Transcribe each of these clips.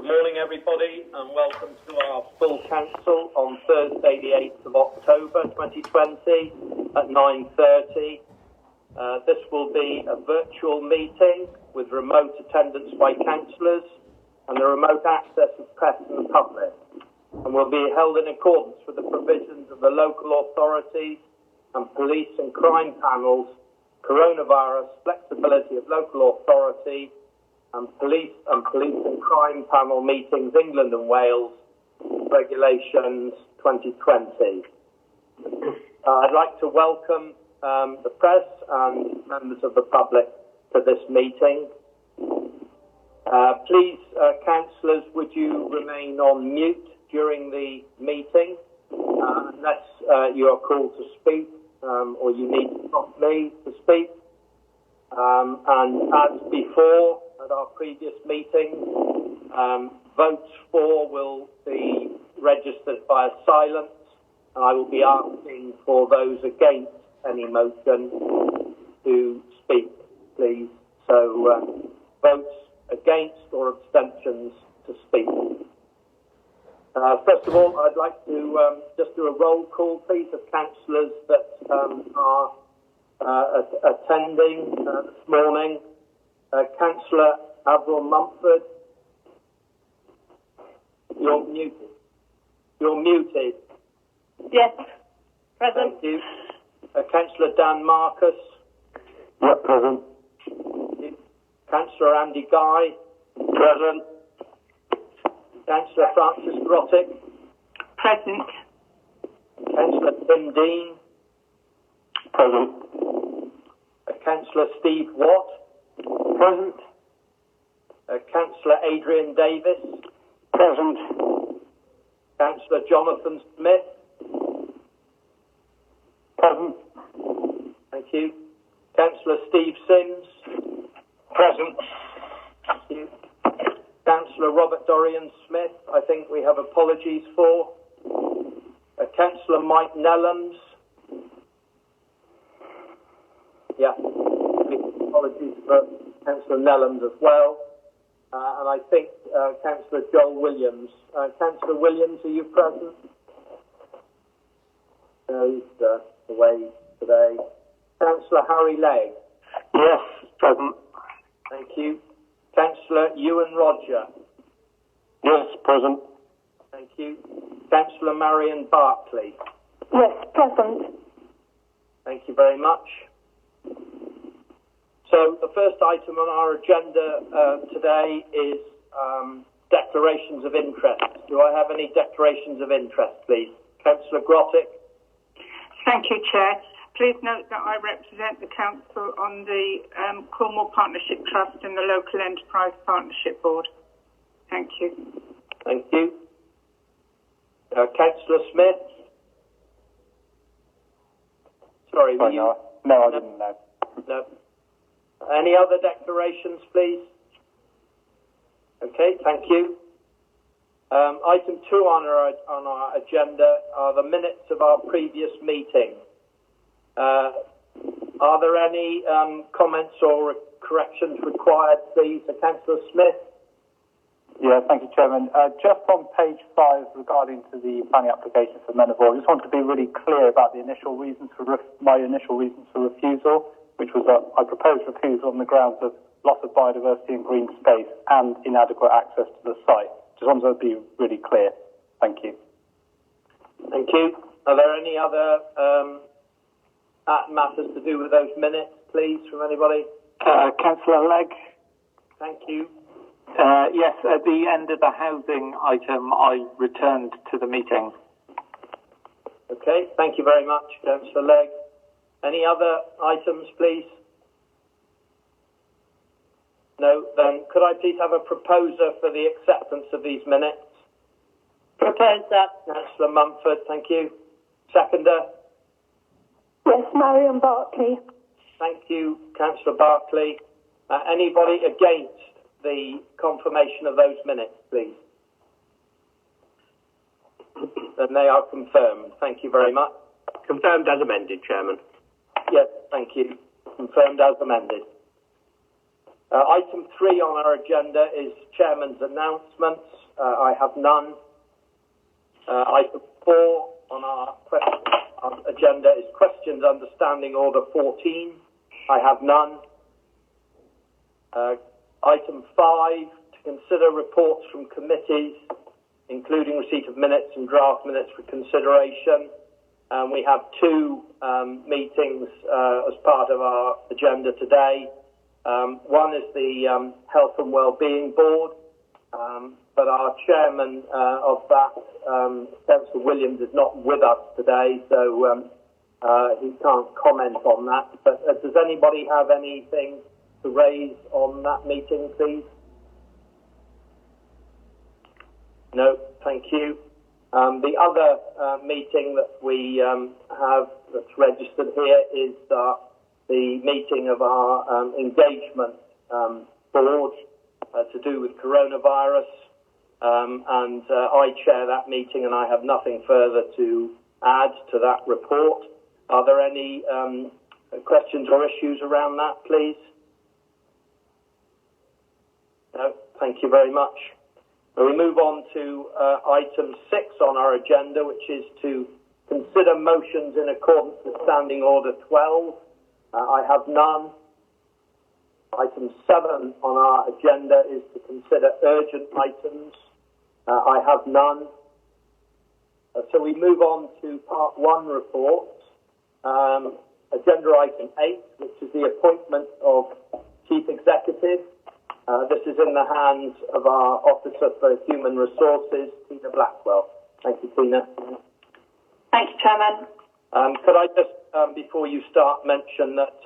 Good morning, everybody, and welcome to our full council on Thursday, the 8th of October 2020 at 9:30. This will be a virtual meeting with remote attendance by councillors and the remote access of press and the public, and will be held in accordance with the provisions of the local authorities and police and crime panels, coronavirus, flexibility of local authority, and police and crime panel meetings, England and Wales, regulations 2020. I'd like to welcome the press and members of the public to this meeting. Please, councillors, would you remain on mute during the meeting unless you are called to speak or you need to stop me to speak. And as before, at our previous meeting, votes for will be registered via silence, and I will be asking for those against any motion to speak, please. So votes against or abstentions to speak. First of all, I'd like to just do a roll call, please, of councillors that are attending this morning. Councillor Avril Mumford, you're muted. You're muted. Yes, present. Thank you. Councillor Dan Marcus. Yep, present. Councillor Andy Guy. Present. Councillor Francis Grottick. Present. Councillor Tim Dean. Present. Councillor Steve Watt. Present. Councillor Adrian Davis. Present. Councillor Jonathan Smith. Present. Thank you. Councillor Steve Sims. Present. Thank you. Councillor Robert Dorian Smith, I think we have apologies for. Councillor Mike Nellams. Yeah. Apologies for Councillor Nellams as well. And I think Councillor Joel Williams. Councillor Williams, are you present? No, he's away today. Councillor Harry Legg. Yes, present. Thank you. Councillor Ewan Roger. Yes, present. Thank you. Councillor Marion Barclay. Yes, present. Thank you very much. So the first item on our agenda today is declarations of interest. Do I have any declarations of interest, please? Councillor Grottick. Thank you, Chair. Please note that I represent the Council on the Cornwall Partnership Trust and the Local Enterprise Partnership Board. Thank you. Thank you. Councillor Smith. Sorry, were you? No, I didn't know. No. Any other declarations, please? Okay, thank you. Item 2 on our agenda are the minutes of our previous meeting. Are there any comments or corrections required, please? Councillor Smith? Yeah, thank you, Chairman. Just on page 5 regarding to the planning application for Menavor, I just wanted to be really clear about the initial reasons for my initial reasons for refusal, which was that I proposed refusal on the grounds of loss of biodiversity and green space and inadequate access to the site. Just wanted to be really clear. Thank you. Thank you. Are there any other matters to do with those minutes, please, from anybody? Councillor Legg. Thank you. Yes, at the end of the housing item, I returned to the meeting. Okay, thank you very much, Councillor Legg. Any other items, please? No, then could I please have a proposer for the acceptance of these minutes? Propose that. Councillor Mumford, thank you. Seconder? Yes, Marion Barclay. Thank you, Councillor Barclay. Anybody against the confirmation of those minutes, please? Then they are confirmed. Thank you very much. Confirmed as amended, Chairman. Yes, thank you. Confirmed as amended. Item 3 on our agenda is Chairman's announcements. I have none. Item 4 on our agenda is Questions Understanding Order 14. I have none. Item 5, to consider reports from committees, including receipt of minutes and draft minutes for consideration. We have 2 meetings as part of our agenda today. One is the Health and Wellbeing Board, but our chairman of that, Councillor Williams, is not with us today, so he can't comment on that. But does anybody have anything to raise on that meeting, please? No, thank you. The other meeting that we have that's registered here is the meeting of our engagement board to do with coronavirus, and I chair that meeting, and I have nothing further to add to that report. Are there any questions or issues around that, please? No, thank you very much. We move on to item 6 on our agenda, which is to consider motions in accordance with Standing Order 12. I have none. Item 7 on our agenda is to consider urgent items. I have none. So we move on to Part 1 reports. Agenda item 8, which is the appointment of Chief Executive. This is in the hands of our Officer for Human Resources, Tina Blackwell. Thank you, Tina. Thank you, Chairman. Could I just, before you start, mention that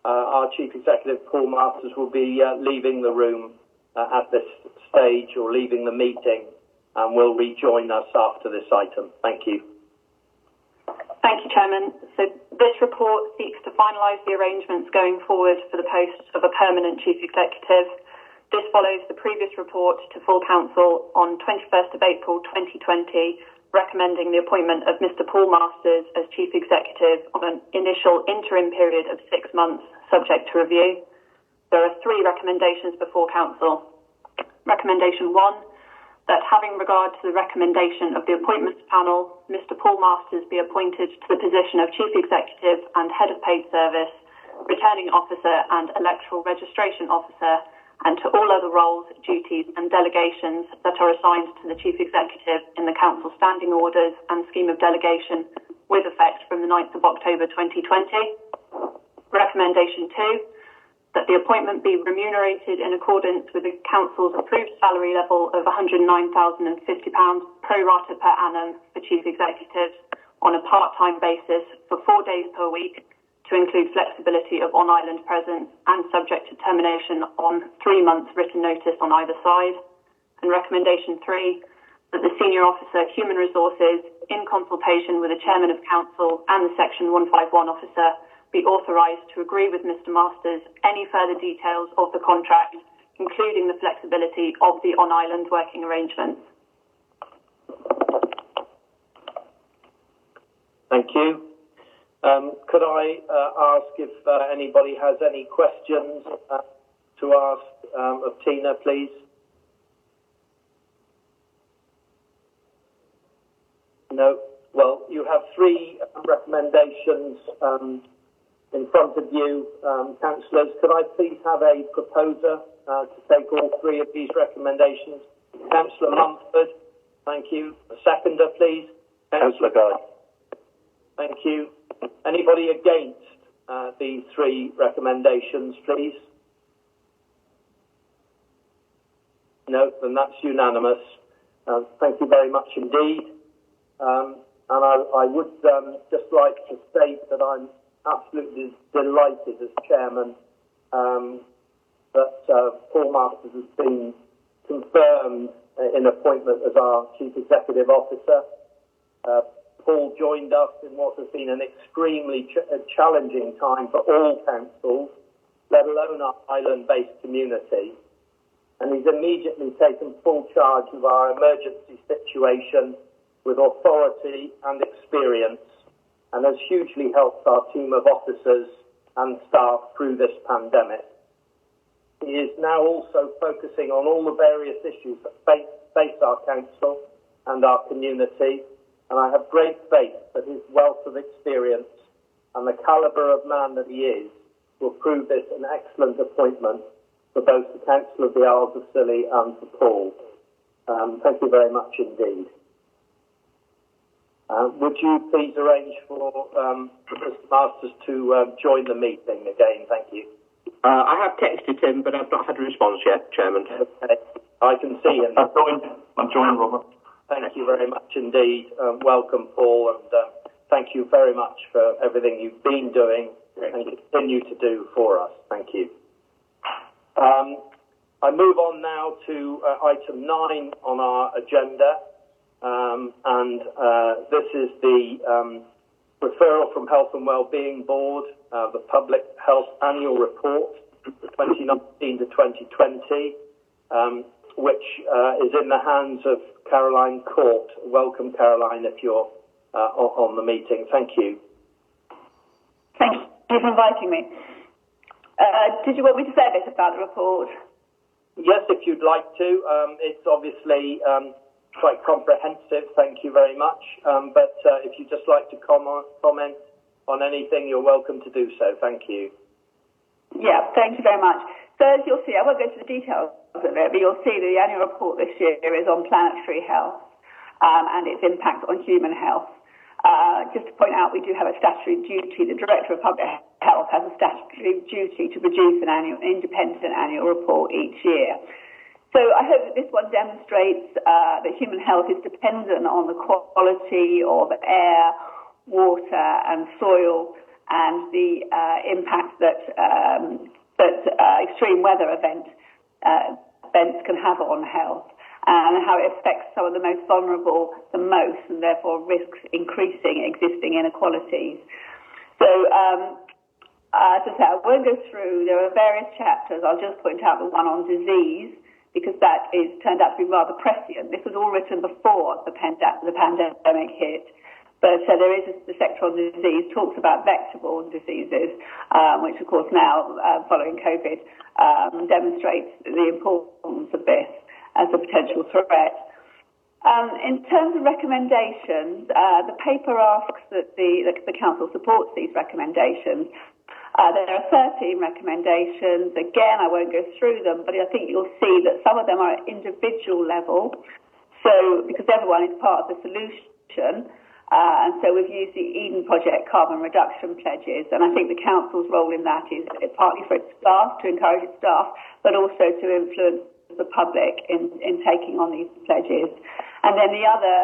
our Chief Executive, Paul Masters, will be leaving the room at this stage, or leaving the meeting, and will rejoin us after this item. Thank you. Thank you, Chairman. So this report seeks to finalise the arrangements going forward for the post of a permanent Chief Executive. This follows the previous report to full Council on 21st of April 2020, recommending the appointment of Mr Paul Masters as Chief Executive on an initial interim period of 6 months, subject to review. There are 3 recommendations before Council. Recommendation 1, that having regard to the recommendation of the Appointments Panel, Mr Paul Masters be appointed to the position of Chief Executive and Head of Paid Service, Returning Officer and Electoral Registration Officer, and to all other roles, duties and delegations that are assigned to the Chief Executive in the Council Standing Orders and Scheme of Delegation with effect from the 9th of October 2020. Recommendation 2, that the appointment be remunerated in accordance with the Council's approved salary level of £109,050 pro rata per annum for Chief Executives on a part-time basis for 4 days per week, to include flexibility of on-island presence and subject to termination on 3 months written notice on either side. And recommendation 3, that the Senior Officer Human Resources, in consultation with the Chairman of Council and the Section 151 Officer, be authorised to agree with Mr Masters any further details of the contract, including the flexibility of the on-island working arrangements. Thank you. Could I ask if anybody has any questions to ask of Tina, please? No? Well, you have 3 recommendations in front of you, councillors. Could I please have a proposer to take all 3 of these recommendations? Councillor Mumford, thank you. A seconder, please. Councillor Guy. Thank you. Anybody against these 3 recommendations, please? No, then that's unanimous. Thank you very much indeed. And I would just like to state that I'm absolutely delighted as chairman that Paul Masters has been confirmed in appointment as our Chief Executive Officer. Paul joined us in what has been an extremely challenging time for all councils, let alone our island-based community. And he's immediately taken full charge of our emergency situation with authority and experience, and has hugely helped our team of officers and staff through this pandemic. he is now also focusing on all the various issues that face our council and our community, and I have great faith that his wealth of experience and the calibre of man that he is will prove this an excellent appointment for both the Council of the Isles of Scilly and for Paul. Thank you very much indeed. Would you please arrange for Mr. Masters to join the meeting again? Thank you. I have texted him, but I've not had a response yet, Chairman. Okay. I can see him. I'm joined, Robert. Thank you very much indeed. Welcome, Paul, and thank you very much for everything you've been doing and continue to do for us. Thank you. I move on now to item 9 on our agenda, and this is the referral from Health and Wellbeing Board, the Public Health Annual Report 2019 to 2020, which is in the hands of Caroline Court. Welcome, Caroline, if you're on the meeting. Thank you. Thank you for inviting me. Did you want me to say a bit about the report? Yes, if you'd like to. It's obviously quite comprehensive. Thank you very much. But if you'd just like to comment on anything, you're welcome to do so. Thank you. Yeah, thank you very much. So as you'll see, I won't go into the details of it, but you'll see the annual report this year is on planetary health and its impact on human health. Just to point out, we do have a statutory duty. The Director of Public Health has a statutory duty to produce an independent annual report each year. So I hope that this one demonstrates that human health is dependent on the quality of air, water and soil and the impact that extreme weather events can have on health, and how it affects some of the most vulnerable the most, and therefore risks increasing existing inequalities. So, as I say, I won't go through. There are various chapters. I'll just point out the one on disease, because that turned out to be rather prescient. This was all written before the pandemic hit. But there is the sector on disease, talks about vector-borne diseases, which, of course, now, following COVID, demonstrates the importance of this as a potential threat. In terms of recommendations, the paper asks that the Council supports these recommendations. There are 13 recommendations. Again, I won't go through them, but I think you'll see that some of them are at individual level. So, because everyone is part of the solution, and so we've used the Eden Project carbon reduction pledges, and I think the Council's role in that is partly for its staff, to encourage its staff, but also to influence the public in taking on these pledges. And then the other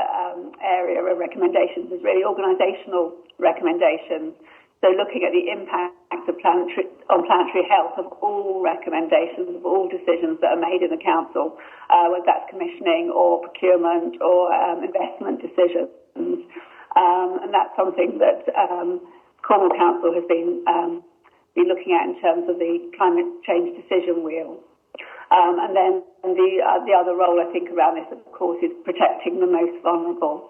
area of recommendations is really organisational recommendations. So looking at the impact of planetary health of all recommendations, of all decisions that are made in the Council, whether that's commissioning or procurement or investment decisions. And that's something that Cornwall Council has been looking at in terms of the climate change decision wheel. And then the other role I think around this, of course, is protecting the most vulnerable.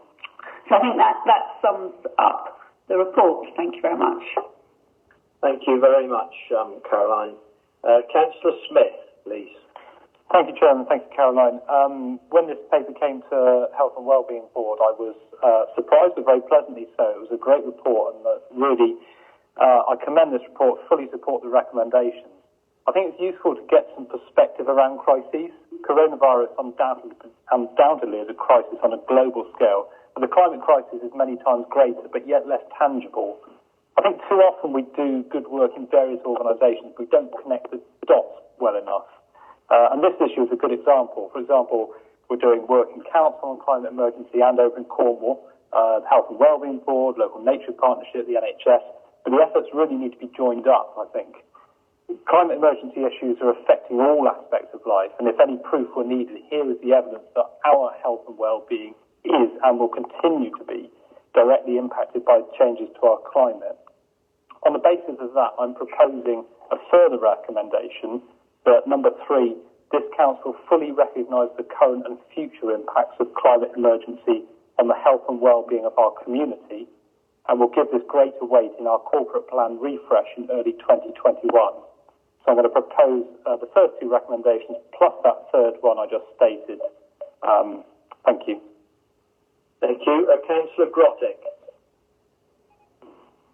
So I think that sums up the report. Thank you very much. Thank you very much, Caroline. Councillor Smith, please. Thank you, Chairman. Thank you, Caroline. When this paper came to Health and Wellbeing Board, I was surprised, but very pleasantly so. It was a great report, and really, I commend this report, fully support the recommendations. I think it's useful to get some perspective around crises. Coronavirus undoubtedly is a crisis on a global scale, but the climate crisis is many times greater, but yet less tangible. I think too often we do good work in various organisations, but we don't connect the dots well enough. And this issue is a good example. For example, we're doing work in Council on climate emergency and over in Cornwall, the Health and Wellbeing Board, Local Nature Partnership, the NHS, but the efforts really need to be joined up, I think. Climate emergency issues are affecting all aspects of life, and if any proof were needed, here is the evidence that our health and well-being is and will continue to be directly impacted by changes to our climate. On the basis of that, I'm proposing a further recommendation that, number 3, this Council fully recognise the current and future impacts of climate emergency on the health and well-being of our community, and will give this greater weight in our corporate plan refresh in early 2021. So I'm going to propose the first two recommendations plus that third one I just stated. Thank you. Thank you. Councillor Grottick.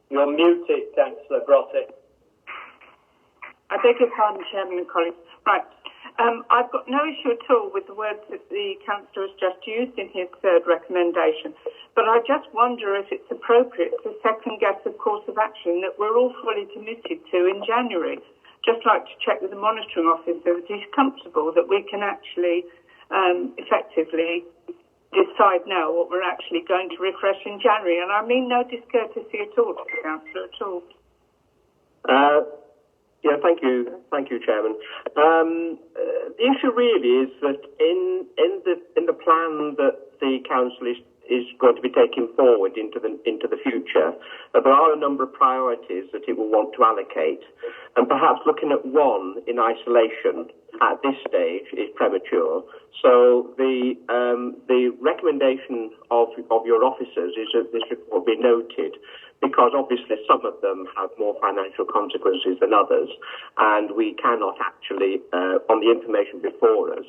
You're muted, Councillor Grottick. I beg your pardon, Chairman and colleagues. Right. I've got no issue at all with the words that the Councillor has just used in his third recommendation, but I just wonder if it's appropriate to second-guess a course of action that we're all fully committed to in January. Just like to check with the monitoring officer that he's comfortable that we can actually effectively decide now what we're actually going to refresh in January. And I mean no discourtesy at all to the Councillor at all. Yeah, thank you, Chairman. The issue really is that in the plan that the council is going to be taking forward into the future, there are a number of priorities that it will want to allocate, and perhaps looking at one in isolation at this stage is premature. So the recommendation of your officers is that this report be noted, because obviously some of them have more financial consequences than others, and we cannot actually, on the information before us,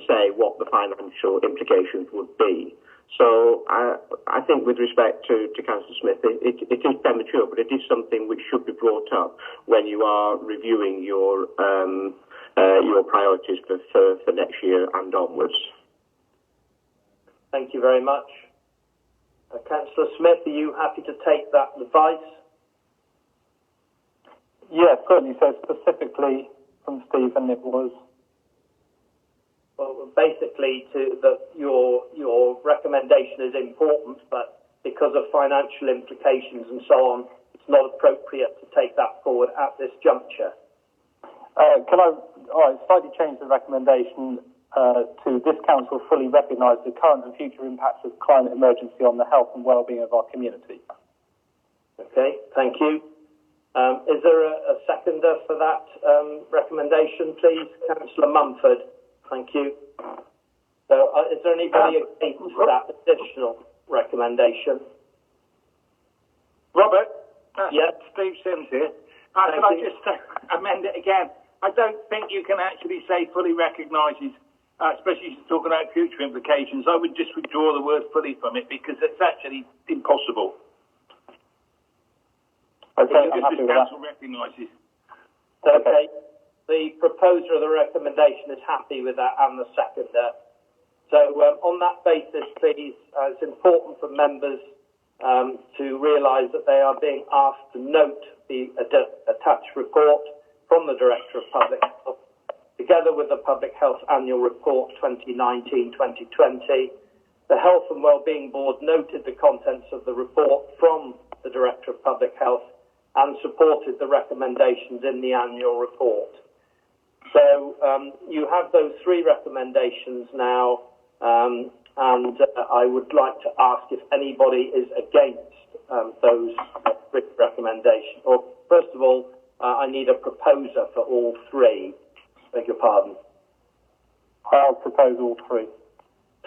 say what the financial implications would be. So I think with respect to Councillor Smith, it is premature, but it is something which should be brought up when you are reviewing your priorities for next year and onwards. Thank you very much. Councillor Smith, are you happy to take that advice? Yes, certainly. So specifically from Stephen, it was... Well, basically, your recommendation is important, but because of financial implications and so on, it's not appropriate to take that forward at this juncture. Can I slightly change the recommendation to this council fully recognise the current and future impacts of climate emergency on the health and well-being of our community? Okay, thank you. Is there a seconder for that recommendation, please? Councillor Mumford. Thank you. So is there anybody against that additional recommendation? Robert? Yes. Steve Sims here. Can I just amend it again? I don't think you can actually say fully recognises, especially talking about future implications. I would just withdraw the word fully from it because it's actually impossible. Okay, I'm happy with that. Council recognises. Okay. The proposer of the recommendation is happy with that and the seconder. So on that basis, please, it's important for members to realise that they are being asked to note the attached report from the Director of Public Health, together with the Public Health Annual Report 2019-2020. The Health and Wellbeing Board noted the contents of the report from the Director of Public Health and supported the recommendations in the annual report. So you have those three recommendations now, and I would like to ask if anybody is against those three recommendations. Or first of all, I need a proposer for all three. Beg your pardon. I'll propose all three.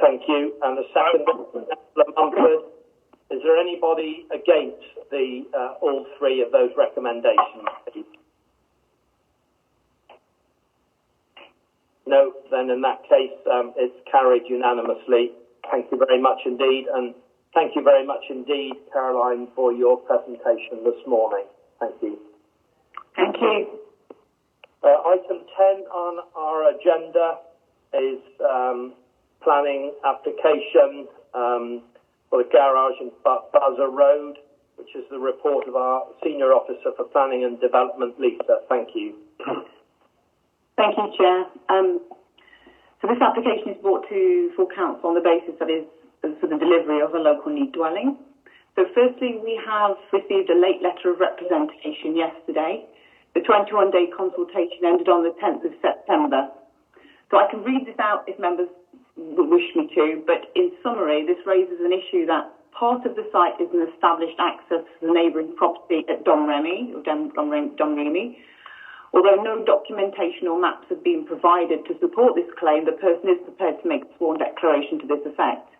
Thank you. And the second, Councillor Mumford. Is there anybody against the all three of those recommendations, please? No, then in that case, it's carried unanimously. Thank you very much indeed. And thank you very much indeed, Caroline, for your presentation this morning. Thank you. Thank you. Item 10 on our agenda is planning application for the garage in Buzzer Road, which is the report of our Senior Officer for Planning and Development, Lisa. Thank you. Thank you, Chair. So this application is brought to full council on the basis that is for the delivery of a local need dwelling. So firstly, we have received a late letter of representation yesterday. The 21-day consultation ended on the 10th of September. So I can read this out if members wish me to, but in summary, this raises an issue that part of the site is an established access to the neighbouring property at Domremy, Although no documentation or maps have been provided to support this claim, the person is prepared to make a sworn declaration to this effect.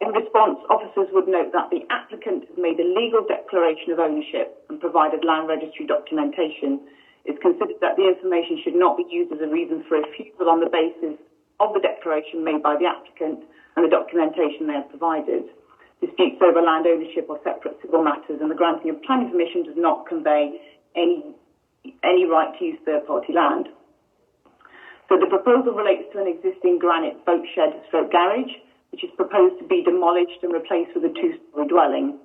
In response, officers would note that the applicant has made a legal declaration of ownership and provided land registry documentation it's considered that the information should not be used as a reason for refusal on the basis of the declaration made by the applicant and the documentation they have provided. Disputes over land ownership or separate civil matters, and the granting of planning permission does not convey any right to use third-party land. So the proposal relates to an existing granite boat shed stroke garage, which is proposed to be demolished and replaced with a two-storey dwelling.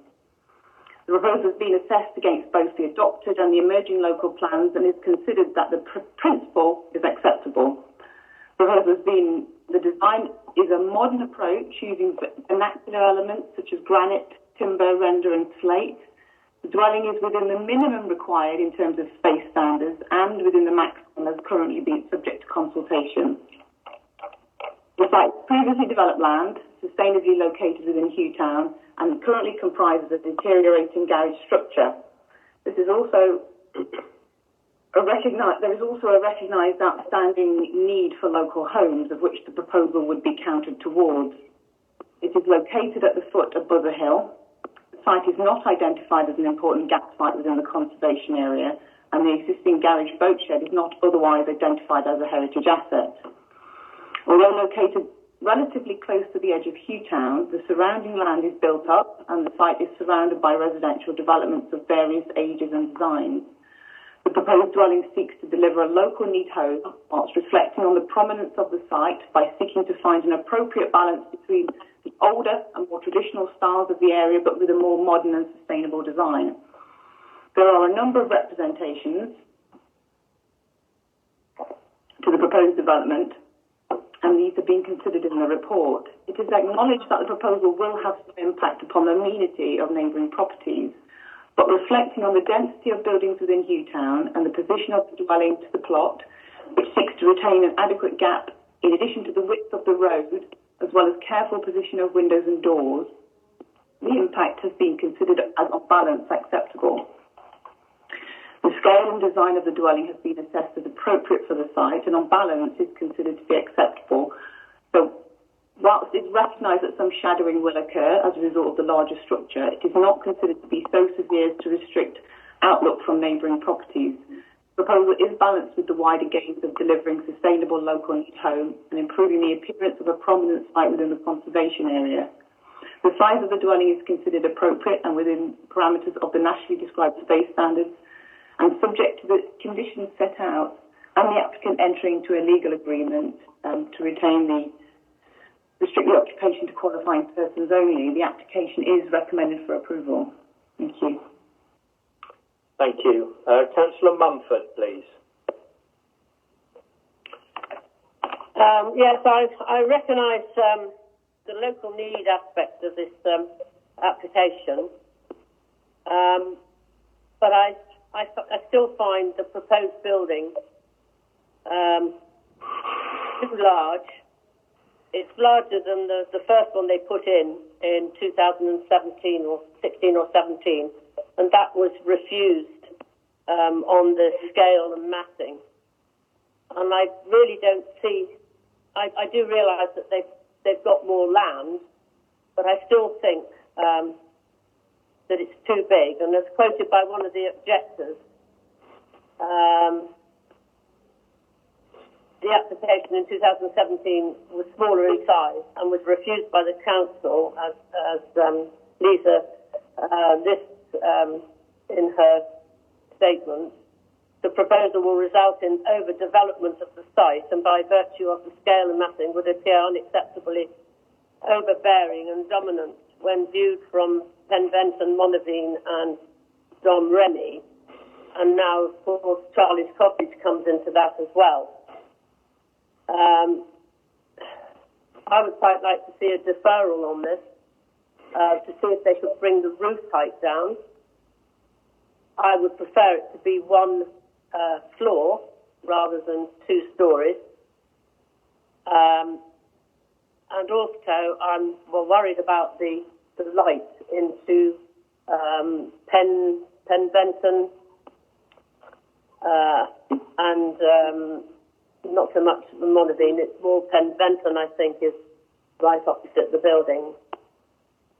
The proposal has been assessed against both the adopted and the emerging local plans and is considered that the principle is acceptable. The design is a modern approach using vernacular elements such as granite, timber, render and slate. The dwelling is within the minimum required in terms of space standards and within the maximum as currently being subject to consultation. The site previously developed land, sustainably located within Hugh and currently comprises a deteriorating garage structure. This is also there is also a recognised outstanding need for local homes, of which the proposal would be counted towards. It is located at the foot of Buzzer Hill. The site is not identified as an important gap site within the conservation area, and the existing garage boat shed is not otherwise identified as a heritage asset. Although located relatively close to the edge of Hugh, the surrounding land is built up, and the site is surrounded by residential developments of various ages and designs. The proposed dwelling seeks to deliver a local need home whilst reflecting on the prominence of the site by seeking to find an appropriate balance between the older and more traditional styles of the area but with a more modern and sustainable design. There are a number of representations to the proposed development, and these have been considered in the report. It is acknowledged that the proposal will have some impact upon the amenity of neighbouring properties, but reflecting on the density of buildings within Hugh and the position of the dwelling to the plot, which seeks to retain an adequate gap in addition to the width of the road, as well as careful position of windows and doors, the impact has been considered as on balance acceptable. The scale and design of the dwelling has been assessed as appropriate for the site and on balance is considered to be acceptable. So whilst it's recognised that some shadowing will occur as a result of the larger structure, it is not considered to be so severe as to restrict outlook from neighbouring properties. The proposal is balanced with the wider gains of delivering sustainable local need home and improving the appearance of a prominent site within the conservation area. The size of the dwelling is considered appropriate and within parameters of the nationally described space standards and subject to the conditions set out and the applicant entering into a legal agreement to retain restrict the occupation to qualifying persons only. The application is recommended for approval. Thank you. Thank you. Councillor Mumford, please. Yes, I recognise the local need aspect of this application, but I still find the proposed building too large. It's larger than the first one they put in 2017 or 16 or 17, and that was refused on the scale and massing. And I really don't see. I do realise that they've got more land, but I still think that it's too big. And as quoted by one of the objectors, the application in 2017 was smaller in size and was refused by the council, as Lisa lists in her statement. The proposal will result in overdevelopment of the site and by virtue of the scale and massing would appear unacceptably overbearing and dominant when viewed from Penventon, Monaveen and Domremy. And now, of course, Charlie's Cottage comes into that as well. I would quite like to see a deferral on this to see if they could bring the roof height down. I would prefer it to be one floor rather than 2 stories. And also, I'm worried about the light into Penventon and not so much the Monaveen. It's more Penventon, I think, is right opposite the building.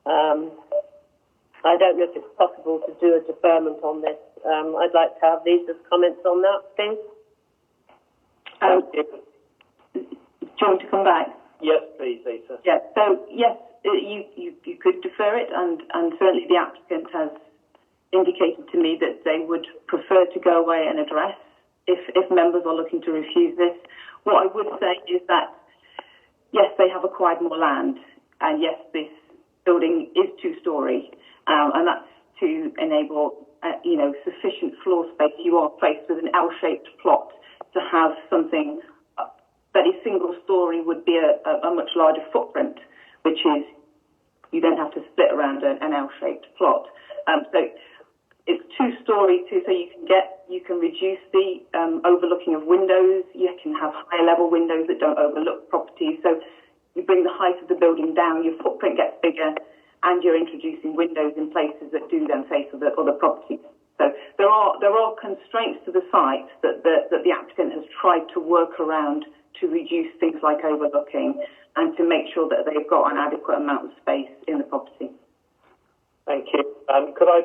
I don't know if it's possible to do a deferment on this I'd like to have Lisa's comments on that, please. Do you want me to come back? Yes, please, Lisa. Yeah, so yes, you could defer it, and certainly the applicant has indicated to me that they would prefer to go away and address if members are looking to refuse this. What I would say is that, yes, they have acquired more land, and yes, this building is two-storey, and that's to enable, sufficient floor space. You are faced with an L-shaped plot. To have something that is single-storey would be a much larger footprint, which is you don't have to split around an L-shaped plot. So it's two-storey too, so you can reduce the overlooking of windows. You can have higher-level windows that don't overlook properties. So you bring the height of the building down, your footprint gets bigger, and you're introducing windows in places that do then face other properties. So there are constraints to the site that the applicant has tried to work around to reduce things like overlooking and to make sure that they've got an adequate amount of space in the property. Thank you. Could I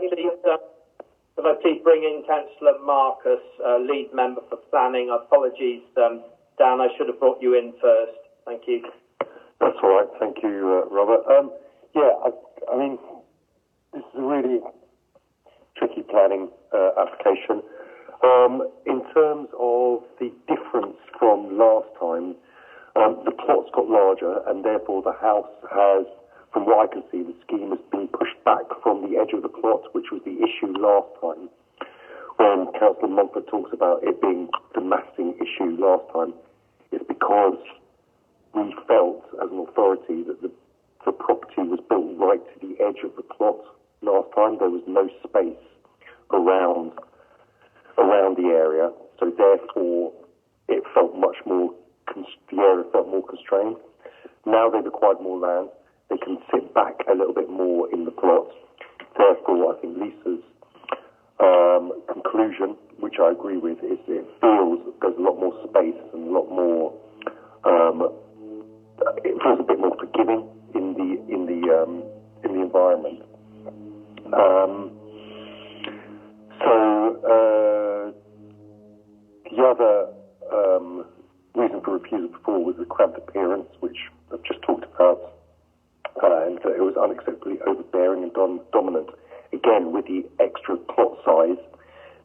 please bring in Councillor Marcus, lead member for planning? Apologies, Dan, I should have brought you in first. Thank you. That's all right. Thank you, Robert. I mean, this is a really tricky planning application. In terms of the difference from last time, the plot's got larger, and therefore the house has, from what I can see, the scheme has been pushed back from the edge of the plot, which was the issue last time. When Councillor Montfort talks about it being the massing issue last time, it's because we felt as an authority that the property was built right to the edge of the plot last time. There was no space around the area, so therefore it felt much more, the area felt more constrained. Now they've acquired more land, they can sit back a little bit more in the plot. Therefore, I think Lisa's conclusion, which I agree with, is it feels there's a lot more space and a lot more, it feels a bit more forgiving in the environment. The other reason for refusal before was the cramped appearance, which I've just talked about, and it was unacceptably overbearing and dominant. Again, with the extra plot size,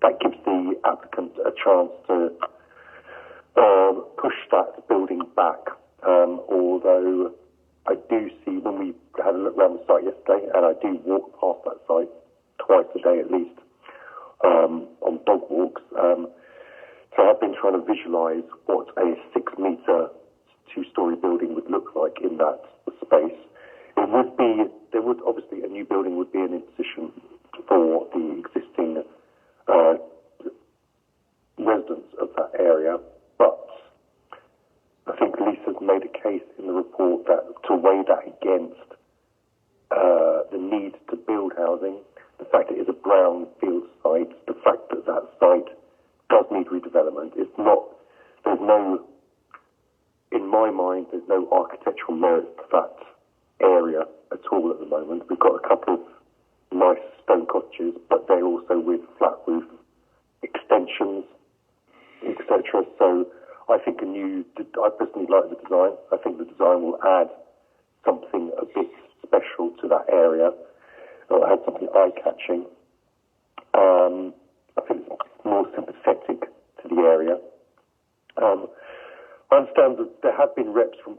that gives the applicant a chance to push that building back. Although I do see, when we had a look around the site yesterday, and I do walk past that site twice a day at least on dog walks, so I've been trying to visualise what a 6-metre two-storey building would look like in that space. There would obviously, a new building would be an imposition for the existing residents of that area, but I think Lisa's made a case in the report that to weigh that against the need to build housing, the fact that it's a brownfield site, the fact that that site does need redevelopment. In my mind, there's no architectural merit to that area at all at the moment. We've got a couple of nice stone cottages, but they're also with flat roof extensions, etc. So I think I personally like the design. I think the design will add something a bit special to that area. It'll add something eye-catching. I think it's more sympathetic to the area. I understand that there have been reps from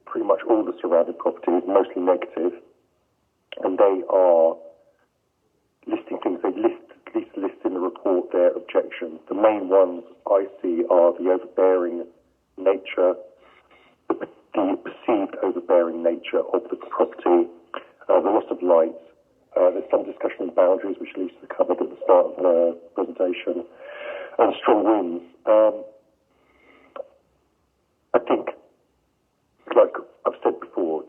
pretty much all the surrounding properties, mostly negative, and they are listing things. They list in the report their objections. The main ones I see are the overbearing nature, the perceived overbearing nature of the property, the loss of light. There's some discussion of boundaries, which Lisa covered at the start of the presentation, and strong winds. I think, like I've said before,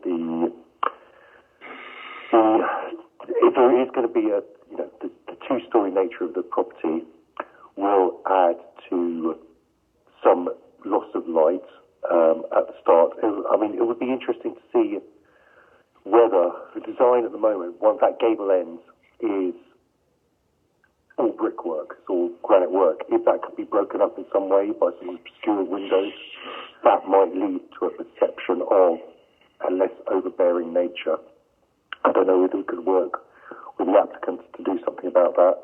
if there is going to be the two-storey nature of the property will add to some loss of light at the start. It would be interesting to see whether the design at the moment, once that gable end is all brickwork, it's all granite work. If that could be broken up in some way by some obscure windows, that might lead to a perception of a less overbearing nature. I don't know whether we could work with the applicants to do something about that.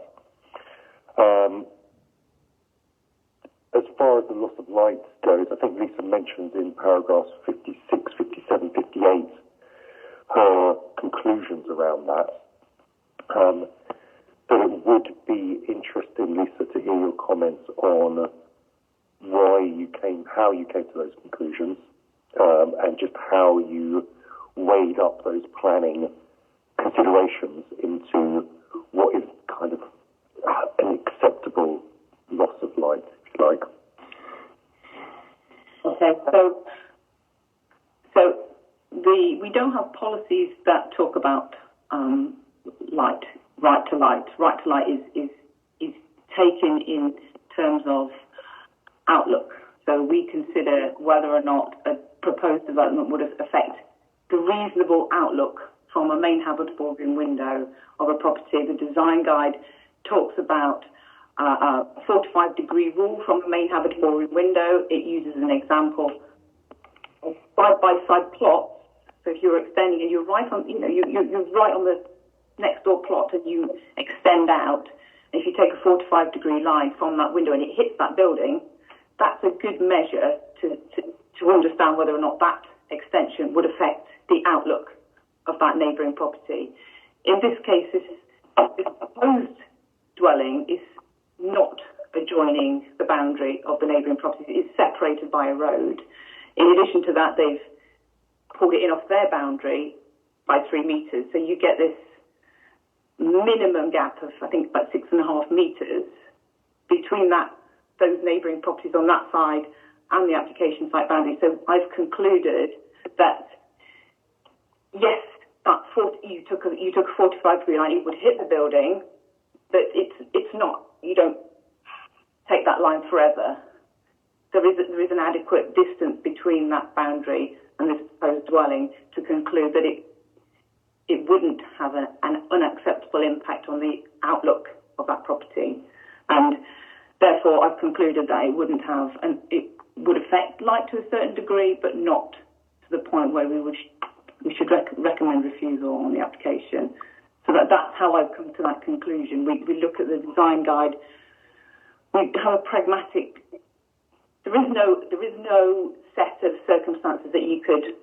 As far as the loss of light goes, I think Lisa mentions in paragraphs 56, 57, 58 her conclusions around that. But it would be interesting, Lisa, to hear your comments on how you came to those conclusions, and just how you weighed up those planning considerations into what is kind of an acceptable loss of light, if you like. Okay, so we don't have policies that talk about light, right to light. Right to light is taken in terms of outlook. So we consider whether or not a proposed development would affect the reasonable outlook from a main habitable room window of a property. The design guide talks about a 45-degree rule from a main habitable room window. It uses an example of side-by-side plots. So if you're extending and you're right on, you're right on the next door plot and you extend out. And if you take a 45-degree line from that window and it hits that building, that's a good measure to understand whether or not that extension would affect the outlook of that neighbouring property. In this case, this proposed dwelling is not adjoining the boundary of the neighbouring property. It's separated by a road. In addition to that, they've pulled it in off their boundary by 3 metres. So you get this minimum gap of, I think, about 6.5 metres between those neighbouring properties on that side and the application site boundary. So I've concluded that, yes, you took a 45-degree line, it would hit the building, but it's not, you don't take that line forever. There is an adequate distance between that boundary and this proposed dwelling to conclude that it wouldn't have an unacceptable impact on the outlook of that property. And therefore, I've concluded that it wouldn't have, and it would affect light to a certain degree, but not to the point where we should recommend refusal on the application. So that's how I've come to that conclusion. We look at the design guide. We have a pragmatic. There is no set of circumstances that you could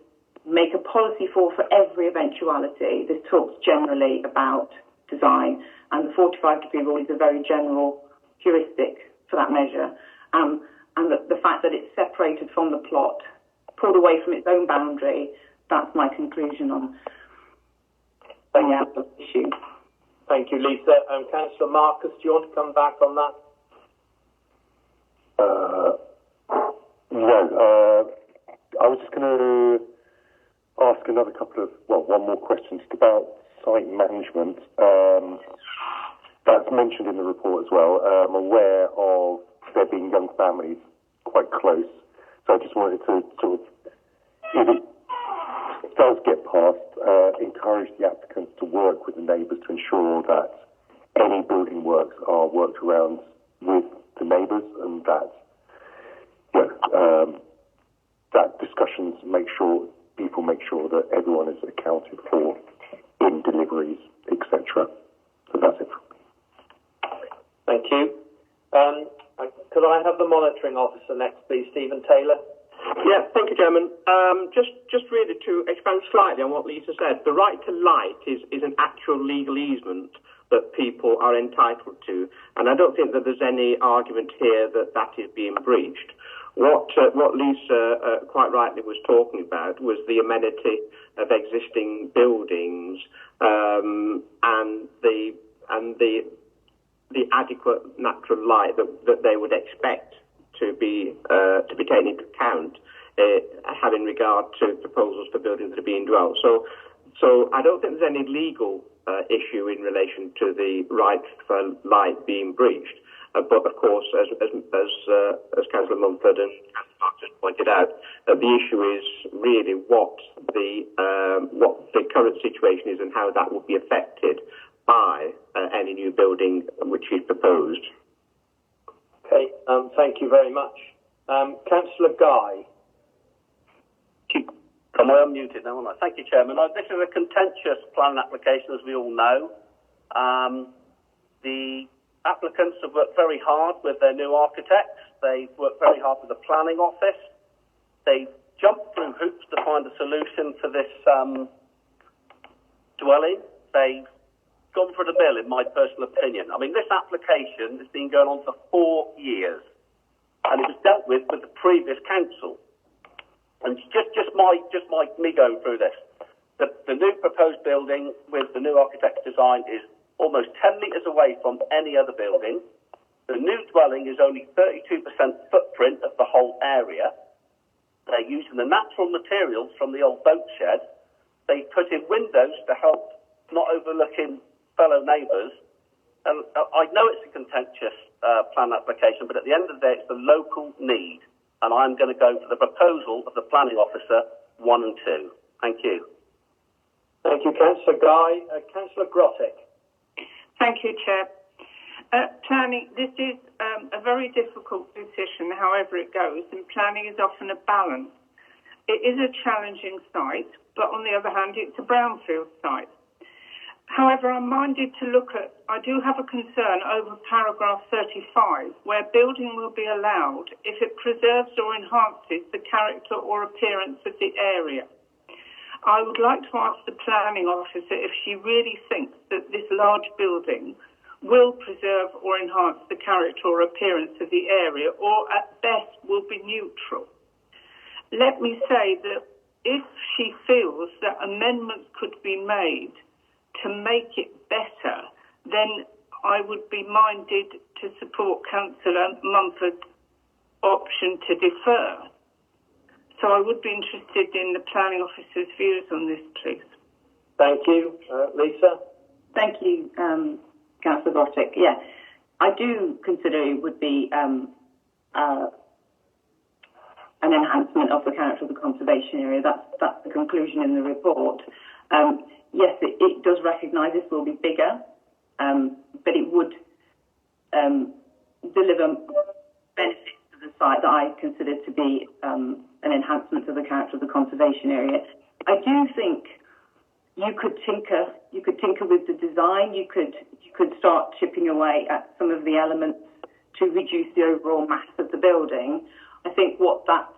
make a policy for every eventuality. This talks generally about design, and the 45-degree rule is a very general heuristic for that measure. And the fact that it's separated from the plot, pulled away from its own boundary, that's my conclusion on the issue. Thank you, Lisa. Councillor Marcus, do you want to come back on that? No. I was just going to ask one more question just about site management. That's mentioned in the report as well. I'm aware of there being young families quite close. So I just wanted to sort of, if it does get passed, encourage the applicants to work with the neighbours to ensure that any building works are worked around with the neighbours, and that that discussions people make sure that everyone is accounted for in deliveries, etc. So that's it. Thank you. Could I have the monitoring officer next, please, Stephen Taylor? Yeah, thank you, Chairman. Just really to expand slightly on what Lisa said, the right to light is an actual legal easement that people are entitled to, and I don't think that there's any argument here that is being breached. What Lisa quite rightly was talking about was the amenity of existing buildings and the adequate natural light that they would expect to be taken into account, having regard to proposals for buildings that are being dwelt. So I don't think there's any legal issue in relation to the right for light being breached. But of course, as Councillor Mumford and Councillor Mark just pointed out, the issue is really what the current situation is and how that will be affected by any new building which is proposed. Okay, thank you very much. Councillor Guy. Am I unmuted now? Thank you, Chairman. This is a contentious planning application, as we all know. The applicants have worked very hard with their new architects. They've worked very hard with the planning office. They've jumped through hoops to find a solution for this dwelling. They've gone for the bill, in my personal opinion. I mean, this application has been going on for 4 years, and it was dealt with the previous council. And me going through this. The new proposed building with the new architect's design is almost 10 metres away from any other building. The new dwelling is only 32% footprint of the whole area. They're using the natural materials from the old boat shed. They put in windows to help not overlooking fellow neighbours. And I know it's a contentious plan application, but at the end of the day, it's the local need. And I'm going to go for the proposal of the planning officer 1 and 2. Thank you. Thank you, Councillor Guy. Councillor Grottick. Thank you, Chair. Planning, this is a very difficult decision, however it goes, and planning is often a balance. It is a challenging site, but on the other hand, it's a brownfield site. However, I'm minded to look at, I do have a concern over paragraph 35, where building will be allowed if it preserves or enhances the character or appearance of the area. I would like to ask the planning officer if she really thinks that this large building will preserve or enhance the character or appearance of the area, or at best will be neutral. Let me say that if she feels that amendments could be made to make it better, then I would be minded to support Councillor Mumford's option to defer. So I would be interested in the planning officer's views on this, please. Thank you. Lisa? Thank you, Councillor Grottick. Yeah, I do consider it would be an enhancement of the character of the conservation area. That's the conclusion in the report. Yes, it does recognise this will be bigger, but it would deliver benefits to the site that I consider to be an enhancement of the character of the conservation area. I do think you could tinker with the design. You could start chipping away at some of the elements to reduce the overall mass of the building. I think what that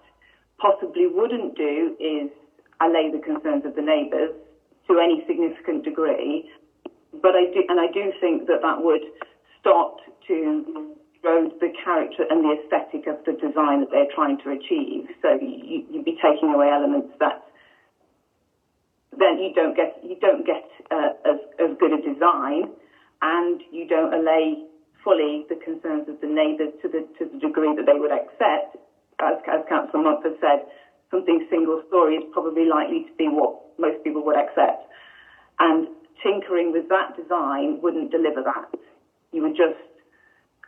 possibly wouldn't do is allay the concerns of the neighbours to any significant degree, but I do think that would start to erode the character and the aesthetic of the design that they're trying to achieve. So you'd be taking away elements that then you don't get as good a design, and you don't allay fully the concerns of the neighbours to the degree that they would accept. As Councillor Mumford said, something single story is probably likely to be what most people would accept. And tinkering with that design wouldn't deliver that. You would just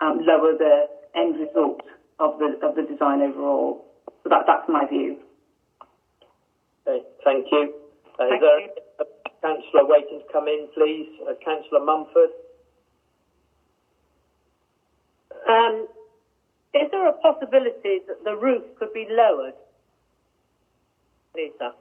lower the end result of the design overall. So that's my view. Okay, thank you. Is there a councillor waiting to come in, please? Councillor Mumford. Is there a possibility that the roof could be lowered, Lisa?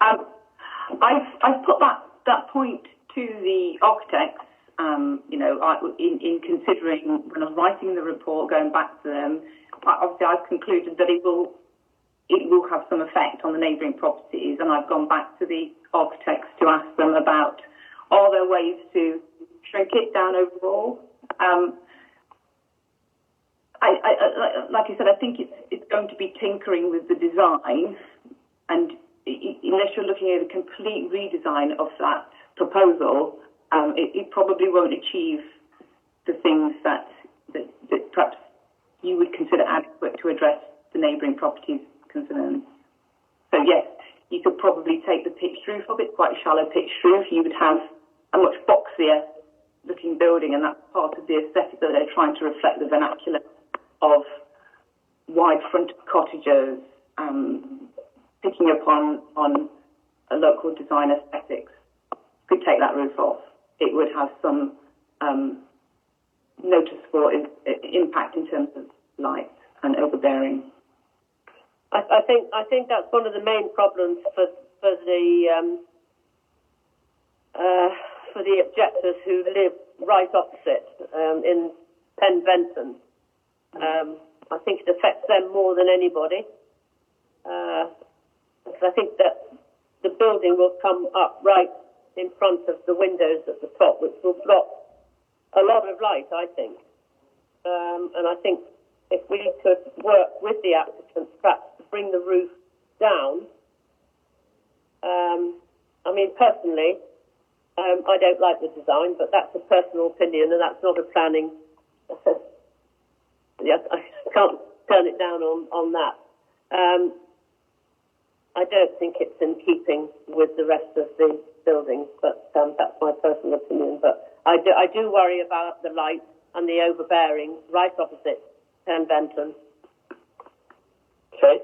I've put that point to the architects. In considering when I was writing the report, going back to them, obviously I've concluded that it will have some effect on the neighbouring properties, and I've gone back to the architects to ask them about are there ways to shrink it down overall. Like I said, I think it's going to be tinkering with the design, and unless you're looking at a complete redesign of that proposal, it probably won't achieve the things that perhaps you would consider adequate to address the neighbouring properties' concerns. So yes, you could probably take the pitched roof of it, quite a shallow pitched roof. You would have a much boxier looking building, and that's part of the aesthetic that they're trying to reflect, the vernacular of wide fronted cottages, picking up on a local design aesthetics. Could take that roof off. it would have some noticeable impact in terms of light and overbearing. I think that's one of the main problems for the objectors who live right opposite in Penventon. I think it affects them more than anybody. Because I think that the building will come up right in front of the windows at the top, which will block a lot of light, I think. And I think if we could work with the applicants, perhaps to bring the roof down. I mean, personally, I don't like the design, but that's a personal opinion, and that's not a planning. I can't turn it down on that. I don't think it's in keeping with the rest of the building, but that's my personal opinion. But I do worry about the light and the overbearing right opposite Penventon. Okay,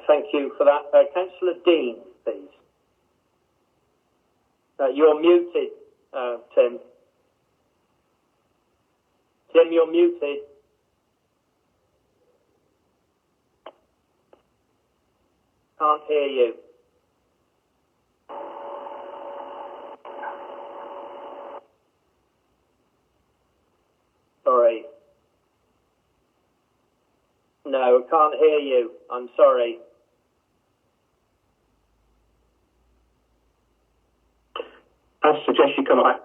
thank you for that. Councillor Dean, please. You're muted, Tim. Tim, you're muted. Can't hear you. Sorry. No, I can't hear you. I'm sorry. I suggest you come back.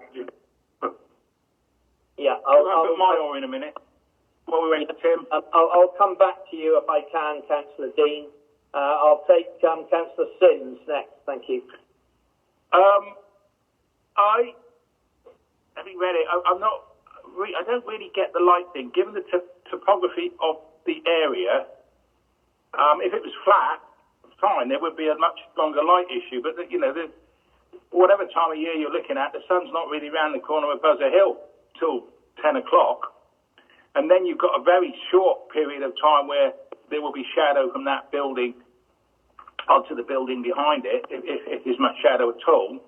Yeah, I'll put my oar in a minute. While we wait for Tim. I'll come back to you if I can, Councillor Dean. I'll take Councillor Sims next. Thank you. Having read it, I don't really get the light thing. Given the topography of the area, if it was flat, fine, there would be a much longer light issue. But whatever time of year you're looking at, the sun's not really round the corner of Buzzer Hill till 10 o'clock. And then you've got a very short period of time where there will be shadow from that building onto the building behind it, if there's much shadow at all.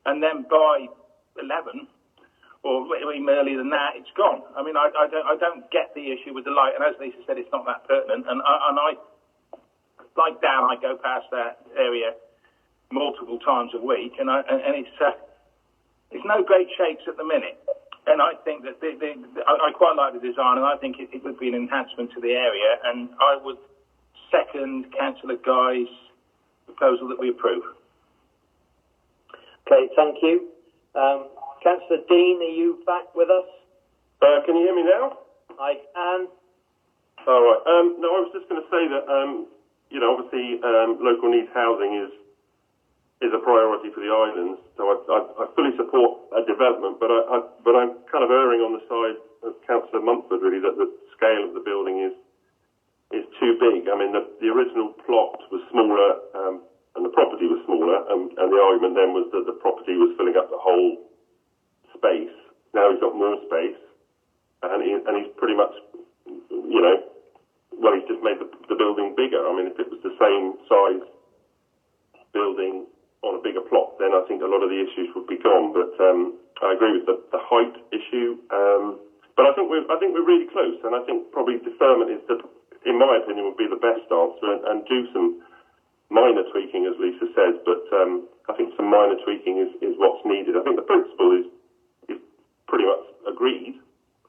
And then by 11, or even earlier than that, it's gone. I mean, I don't get the issue with the light. And as Lisa said, it's not that pertinent. And I like Dan, I go past that area multiple times a week, and it's no great shakes at the minute. And I think that I quite like the design, and I think it would be an enhancement to the area. And I would second Councillor Guy's proposal that we approve. Okay, thank you. Councillor Dean, are you back with us? Can you hear me now? I can. All right. No, I was just going to say that, obviously local needs housing is a priority for the islands, so I fully support a development, but I'm kind of erring on the side of Councillor Mumford, really, that the scale of the building is too big. I mean, the original plot was smaller, and the property was smaller, and the argument then was that the property was filling up the whole space. Now he's got more space, and he's pretty much, he's just made the building bigger. I mean, if it was the same size building on a bigger plot, then I think a lot of the issues would be gone. But I agree with the height issue. But I think we're really close, and I think probably deferment is in my opinion, would be the best answer, and do some minor tweaking, as Lisa says. But I think some minor tweaking is what's needed. I think the principle is pretty much agreed,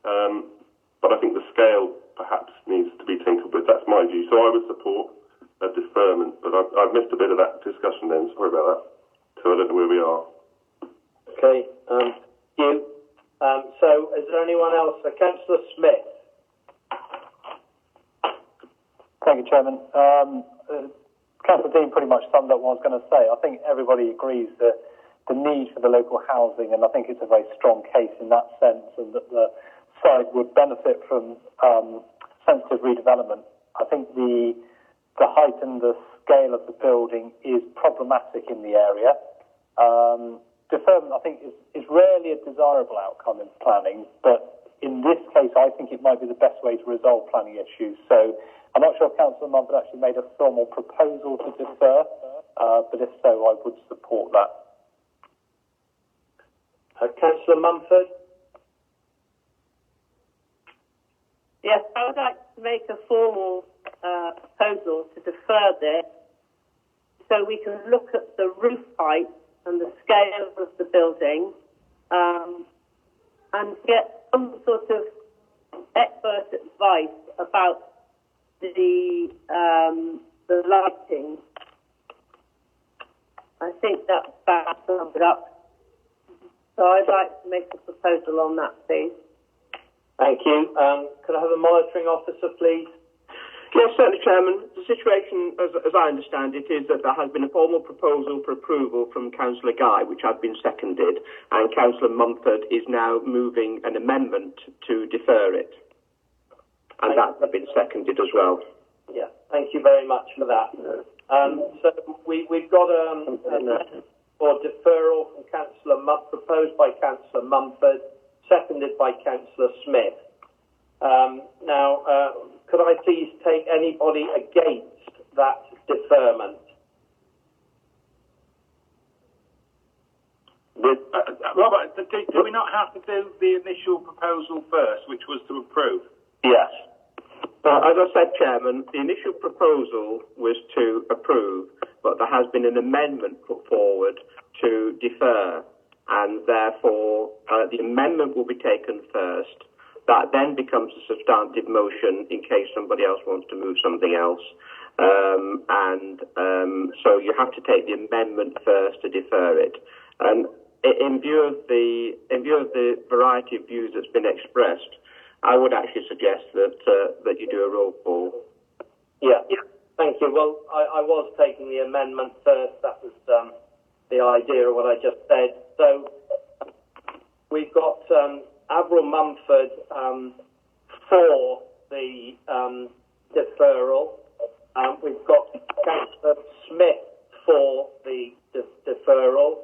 but I think the scale perhaps needs to be tinkered with. That's my view. So I would support a deferment, but I've missed a bit of that discussion then. Sorry about that. So I don't know where we are. Okay, you. So is there anyone else? Councillor Smith. Thank you, Chairman. Councillor Dean pretty much summed up what I was going to say. I think everybody agrees that the need for the local housing, and I think it's a very strong case in that sense, and that the site would benefit from sensitive redevelopment. I think the height and the scale of the building is problematic in the area. Deferment, I think, is rarely a desirable outcome in planning, but in this case, I think it might be the best way to resolve planning issues. So I'm not sure if Councillor Mumford actually made a formal proposal to defer, but if so, I would support that. Councillor Mumford? Yes, I would like to make a formal proposal to defer this so we can look at the roof height and the scale of the building and get some sort of expert advice about the lighting. I think that's about summed up. So I'd like to make a proposal on that, please. Thank you. Could I have a monitoring officer, please? Yes, certainly, Chairman. The situation, as I understand it, is that there has been a formal proposal for approval from Councillor Guy, which has been seconded, and Councillor Mumford is now moving an amendment to defer it. And that has been seconded as well. Yeah, thank you very much for that. So we've got a for deferral from Councillor proposed by Councillor Mumford, seconded by Councillor Smith. Now, could I please take anybody against that deferment? Robert, do we not have to do the initial proposal first, which was to approve? Yes. As I said, Chairman, the initial proposal was to approve, but there has been an amendment put forward to defer, and therefore the amendment will be taken first. That then becomes a substantive motion in case somebody else wants to move something else. So you have to take the amendment first to defer it. And in view of the variety of views that's been expressed, I would actually suggest that you do a roll call. Yeah. Thank you. Well, I was taking the amendment first. That was the idea of what I just said. So we've got Avril Mumford for the deferral. We've got Councillor Smith for the deferral.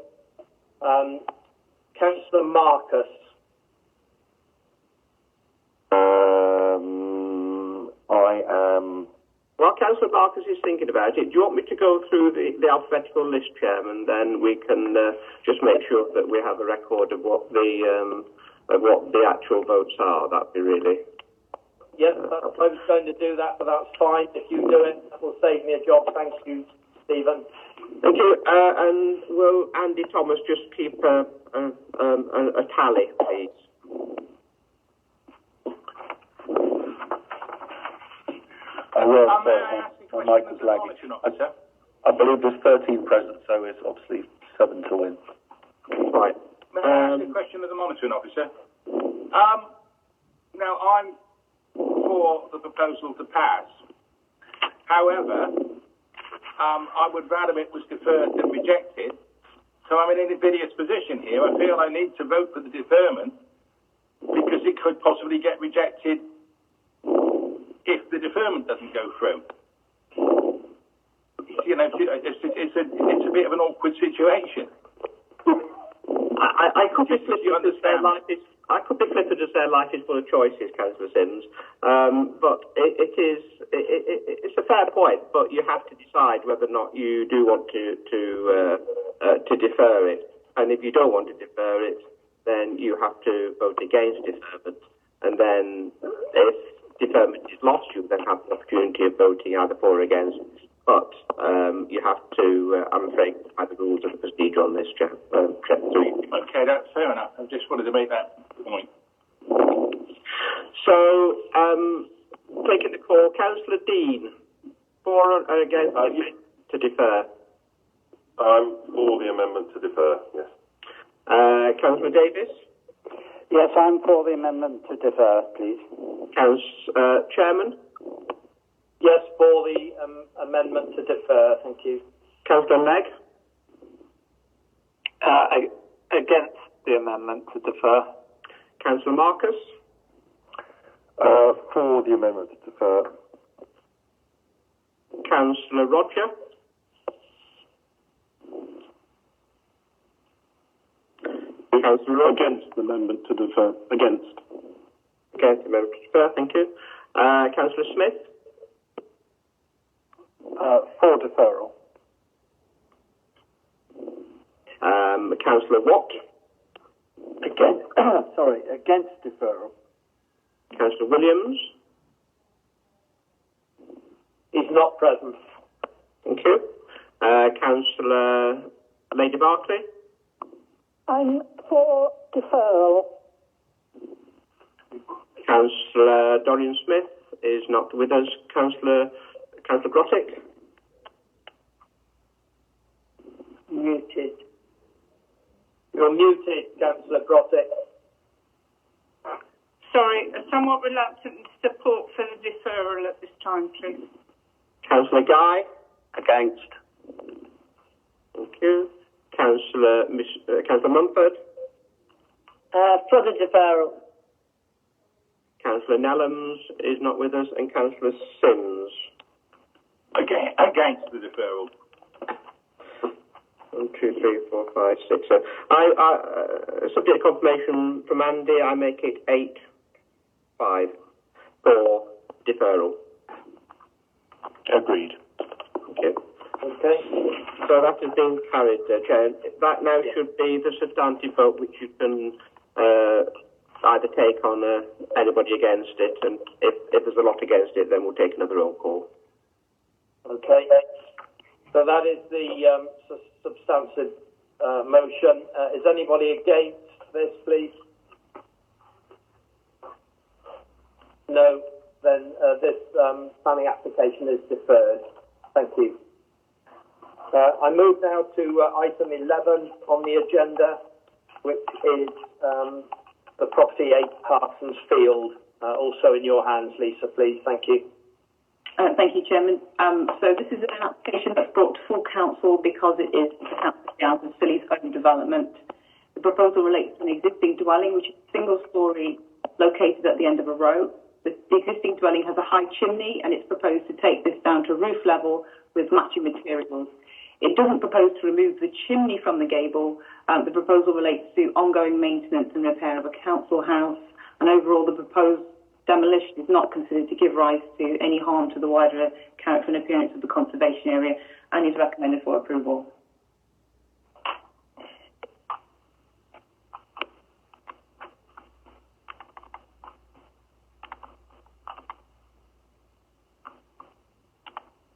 Councillor Marcus. I am. While Councillor Marcus is thinking about it, do you want me to go through the alphabetical list, Chairman? Then we can just make sure that we have a record of what the actual votes are. That'd be really. Yes, I was going to do that, but that's fine. If you do it, that will save me a job. Thank you, Stephen. Thank you. And will Andy Thomas just keep a tally, please? I will. May I ask a question of the monitoring officer? I believe there's 13 present, so it's obviously 7 to win. Right. May I ask a question of the monitoring officer? Now, I'm for the proposal to pass. However, I would rather it was deferred than rejected. So I'm in an invidious position here. I feel I need to vote for the deferment because it could possibly get rejected if the deferment doesn't go through. You know, it's a bit of an awkward situation. I could be flippant to say life is full of choices, Councillor Sims. But it's a fair point. But you have to decide whether or not you do want to defer it. And if you don't want to defer it, then you have to vote against deferment. And then if deferment is lost, you then have the opportunity of voting either for or against. But you have to, I'm afraid, by the rules of the procedure on this, Chair. Okay, that's fair enough. I just wanted to make that point. So, taking the call, Councillor Dean, for or against to defer? I'm for the amendment to defer, yes. Councillor Davis? Yes, I'm for the amendment to defer, please. Chairman? Yes, for the amendment to defer. Thank you. Councillor Legg? Against the amendment to defer. Councillor Marcus? For the amendment to defer. Councillor Roger? Councillor Roger? Against the amendment to defer. Against. Against the amendment to defer, thank you. Councillor Smith? For deferral. Councillor Watt? Against, against deferral. Councillor Williams? He's not present. Thank you. Councillor Lady Barclay? I'm for deferral. Councillor Dorian Smith is not with us. Councillor Grottick? Muted. You're muted, Councillor Grottick. Sorry, somewhat reluctant support for the deferral at this time, please. Councillor Guy? Against. Thank you. Councillor Mumford? For the deferral. Councillor Nellams is not with us, and Councillor Sims. Against the deferral. 1, 2, 3, 4, 5, 6, 7. Subject to confirmation from Andy, I make it 8-5 for deferral. Agreed. Okay. So that has been carried, Chair. That now should be the substantive vote, which you can either take on anybody against it, and if there's a lot against it, then we'll take another roll call. Okay. So that is the substantive motion. Is anybody against this, please? No. Then this planning application is deferred. Thank you. I move now to item 11 on the agenda, which is the property 8 Parsons Field. Also in your hands, Lisa, please. Thank you. Thank you, Chairman. So this is an application that's brought to full council because it is the Council of Downs and Philly's own development. The proposal relates to an existing dwelling, which is a single storey located at the end of a road. The existing dwelling has a high chimney, and it's proposed to take this down to roof level with matching materials. It doesn't propose to remove the chimney from the gable. The proposal relates to ongoing maintenance and repair of a council house, and overall the proposed demolition is not considered to give rise to any harm to the wider character and appearance of the conservation area, and is recommended for approval.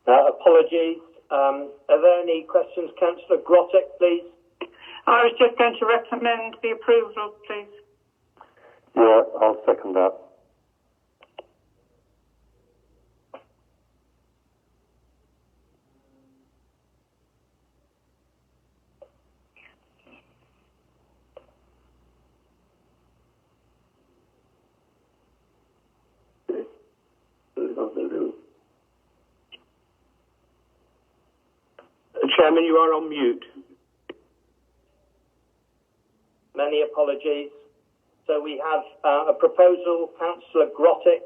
Apologies. Are there any questions? Councillor Grottick, please. I was just going to recommend the approval, please. Yeah, I'll second that. Chairman, you are on mute. Many apologies. So we have a proposal, Councillor Grottick,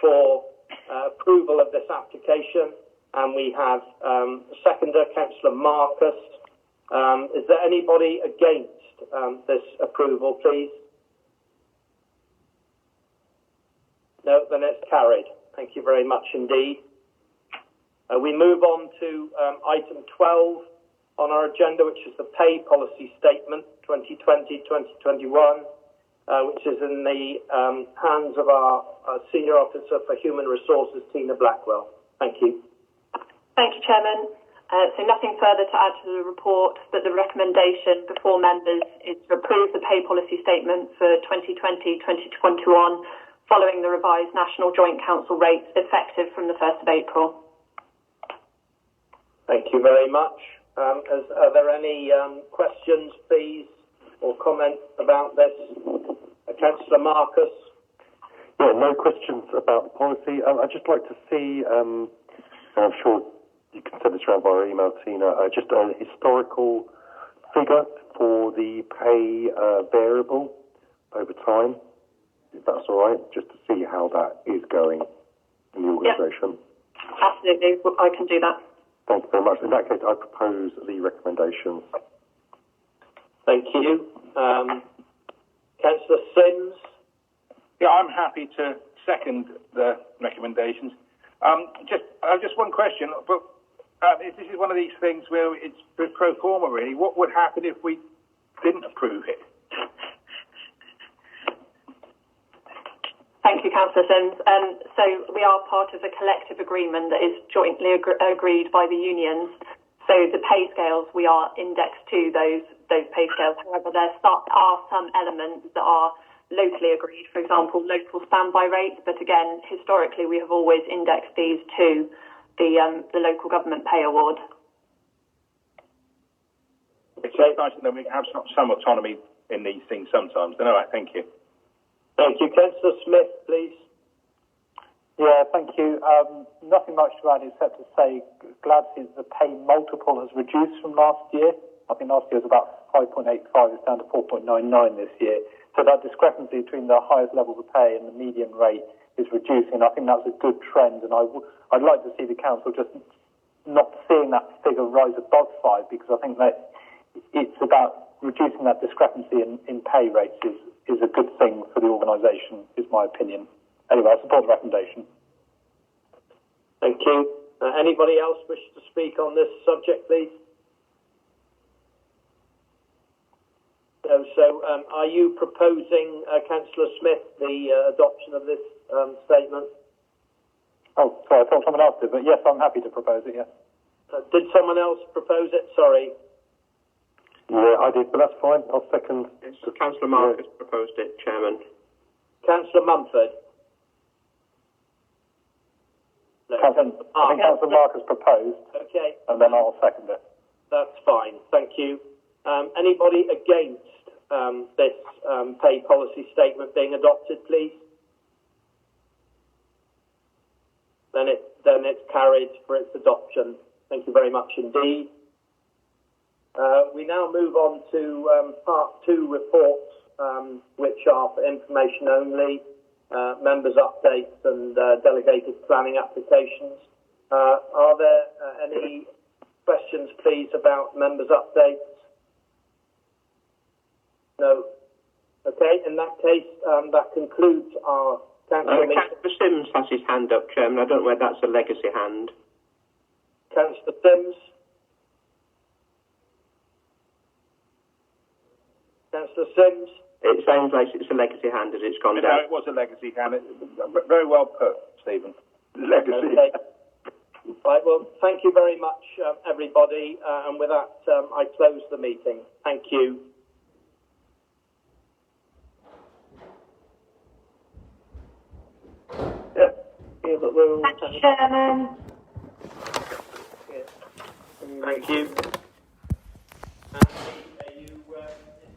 for approval of this application, and we have seconder, Councillor Marcus. Is there anybody against this approval, please? No, then it's carried. Thank you very much indeed. We move on to item 12 on our agenda, which is the Pay Policy Statement 2020-2021, which is in the hands of our Senior Officer for Human Resources, Tina Blackwell. Thank you. Thank you, Chairman. So nothing further to add to the report, but the recommendation before members is to approve the Pay Policy Statement for 2020-2021 following the revised National Joint Council rates effective from the 1st of April. Thank you very much. Are there any questions, please, or comments about this? Councillor Marcus? Yeah, no questions about the policy. I'd just like to see, and I'm sure you can send this around via email, Tina, just a historical figure for the pay variable over time, if that's all right, just to see how that is going in the organisation. Yep. Absolutely, I can do that. Thank you very much. In that case, I propose the recommendations. Thank you. Councillor Sims? Yeah, I'm happy to second the recommendations. Just one question, but this is one of these things where it's pro forma, really. What would happen if we didn't approve it? Thank you, Councillor Sims. So we are part of a collective agreement that is jointly agreed by the unions. So the pay scales, we are indexed to those pay scales. However, there are some elements that are locally agreed, for example, local standby rates. But again, historically, we have always indexed these to the local government pay award. It's nice that we have some autonomy in these things sometimes. All right, thank you. Thank you. Councillor Smith, please. Yeah, thank you. Nothing much to add except to say glad to see that the pay multiple has reduced from last year. I think last year was about 5.85, it's down to 4.99 this year. So that discrepancy between the highest levels of pay and the median rate is reducing. I think that's a good trend, and I'd like to see the council just not seeing that figure rise above 5, because I think that it's about reducing that discrepancy in pay rates is a good thing for the organisation, is my opinion. Anyway, I support the recommendation. Thank you. Anybody else wish to speak on this subject, please? No. So, are you proposing, Councillor Smith, the adoption of this statement? Oh, sorry, I thought someone else did, but yes, I'm happy to propose it, yes. Did someone else propose it? Sorry. Yeah, I did, but that's fine. I'll second. So Councillor Marcus proposed it, Chairman. Councillor Mumford. No. I think Councillor Marcus proposed. Okay. And then I'll second it. That's fine. Thank you. Anybody against this pay policy statement being adopted, please? Then it's carried for its adoption. Thank you very much indeed. We now move on to part 2 reports, which are for information only, members' updates and delegated planning applications. Are there any questions, please, about members' updates? No. Okay, in that case, that concludes our council meeting. Councillor Sims has his hand up, Chairman. I don't know whether that's a legacy hand. Councillor Sims. Councillor Sims. It sounds like it's a legacy hand as it's gone down. No, it was a legacy hand. Very well put, Stephen. Legacy. Okay. Right, well, thank you very much, everybody. And with that, I close the meeting. Thank you. Thank you, Chairman. Thank you.